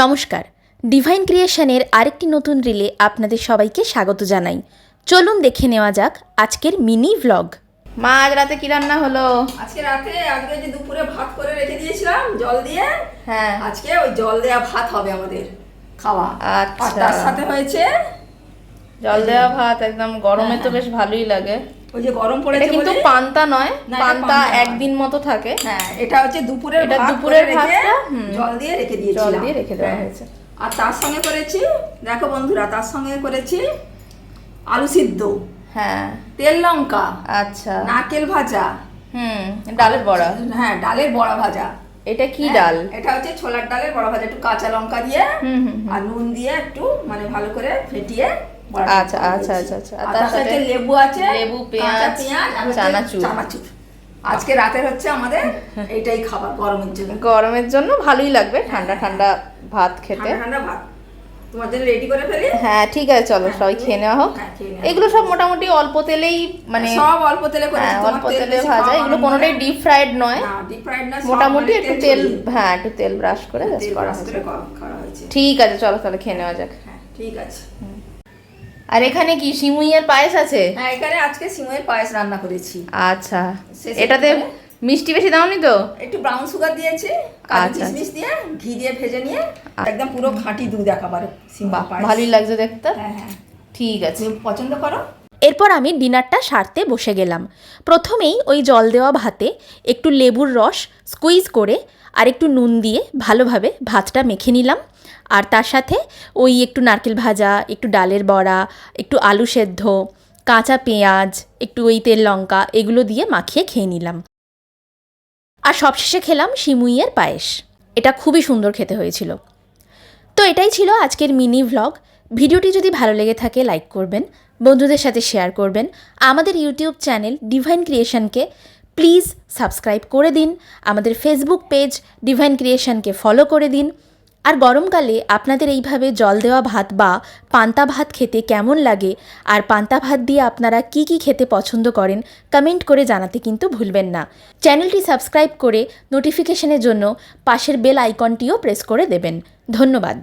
নমস্কার, ডিভাইন ক্রিয়েশনের আরেকটি নতুন রিলে আপনাদের সবাইকে স্বাগত জানাই। চলুন দেখে নেওয়া যাক আজকের মিনি ভ্লগ। মা, আজ রাতে কি রান্না হলো? আজকে যে দুপুরে ভাত করে রেখে দিয়েছিলাম জল দিয়ে, হ্যাঁ, আজকে ওই জল দেওয়া ভাত হবে আমাদের খাওয়া। আচ্ছা, আর তার সাথে হয়েছে জল দেওয়া ভাত। একদম গরমে তো বেশ ভালোই লাগে। ওই যে গরম পড়েছে কিন্তু বলে পান্তা নয়, না, এটা পান্তা পান্তা একদিন মতো থাকে। হ্যাঁ, এটা হচ্ছে দুপুরের এটা ভাত দুপুরের করে ভাতটা, রেখে জল দিয়ে রেখে জল দিয়েছিলাম। দিয়ে রেখে দেওয়া হ্যাঁ। হয়েছে। আর তার সঙ্গে করেছি, দেখো বন্ধুরা, তার সঙ্গে করেছি আলু সিদ্ধ, হ্যাঁ, তেল লঙ্কা, আচ্ছা, নারকেল ভাজা, ডালের বড়া। হ্যাঁ, ডালের বড়া ভাজা। এটা কি হ্যাঁ, ডাল? এটা হচ্ছে ছোলার ডালের বড়া ভাজা, একটু কাঁচা লঙ্কা দিয়ে আর নুন দিয়ে একটু মানে ভালো করে ফেটিয়ে বড়া আচ্ছা আচ্ছা আচ্ছা আচ্ছা। আর তার সাথে লেবু আছে, লেবু, কাঁচা পেঁয়াজ, আর চানাচুর। চানাচুর। আজকে রাতের হচ্ছে আমাদের এইটাই খাবার গরমের জন্য। গরমের জন্য ভালোই লাগবে ঠান্ডা ঠান্ডা ভাত খেতে। ঠান্ডা ঠান্ডা ভাত তোমার জন্য রেডি করে ফেলি। হ্যাঁ, ঠিক আছে, চলো সবাই খেয়ে নেওয়া হোক। হ্যাঁ, খেয়ে নেওয়া এগুলো সব মোটামুটি অল্প তেলেই, মানে সব অল্প তেলে করে, হ্যাঁ, অল্প তেলে ভাজা। এগুলো কোনোটাই ডিপ ফ্রাইড নয়, না, ডিপ ফ্রাইড না, মোটামুটি একটু তেল, হ্যাঁ, একটু তেল ব্রাশ করে জাস্ট করা হয়েছে। করা হয়েছে। ঠিক আছে, চলো তাহলে খেয়ে নেওয়া যাক। হ্যাঁ, ঠিক আছে। আর এখানে কি সিমুইয়ের পায়েস আছে? হ্যাঁ, এখানে আজকে সিমইয়ের পায়েস রান্না করেছি। আচ্ছা, এটাতে মিষ্টি বেশি দাওনি তো? একটু ব্রাউন সুগার দিয়েছি, কাজু আচ্ছা, কিশমিশ দিয়ে ঘি দিয়ে ভেজে নিয়ে একদম পুরো খাঁটি দুধ একেবারে। বাহ, ভালোই লাগছে দেখতে। হ্যাঁ হ্যাঁ, ঠিক আছে, তুমি পছন্দ করো। এরপর আমি ডিনারটা সারতে বসে গেলাম। প্রথমেই ওই জল দেওয়া ভাতে একটু লেবুর রস স্কুইজ করে আর একটু নুন দিয়ে ভালোভাবে ভাতটা মেখে নিলাম। আর তার সাথে ওই একটু নারকেল ভাজা, একটু ডালের বড়া, একটু আলু সেদ্ধ, কাঁচা পেঁয়াজ, একটু ওই তেল লঙ্কা, এগুলো দিয়ে মাখিয়ে খেয়ে নিলাম। আর সবশেষে খেলাম সিমুইয়ের পায়েস। এটা খুবই সুন্দর খেতে হয়েছিল। তো এটাই ছিল আজকের মিনি ভ্লগ। ভিডিওটি যদি ভালো লেগে থাকে লাইক করবেন, বন্ধুদের সাথে শেয়ার করবেন। আমাদের ইউটিউব চ্যানেল ডিভাইন ক্রিয়েশনকে প্লিজ সাবস্ক্রাইব করে দিন। আমাদের ফেসবুক পেজ ডিভাইন ক্রিয়েশনকে ফলো করে দিন। আর গরমকালে আপনাদের এইভাবে জল দেওয়া ভাত বা পান্তা ভাত খেতে কেমন লাগে, আর পান্তা ভাত দিয়ে আপনারা কি কি খেতে পছন্দ করেন, কমেন্ট করে জানাতে কিন্তু ভুলবেন না। চ্যানেলটি সাবস্ক্রাইব করে নোটিফিকেশনের জন্য পাশের বেল আইকনটিও প্রেস করে দেবেন। ধন্যবাদ।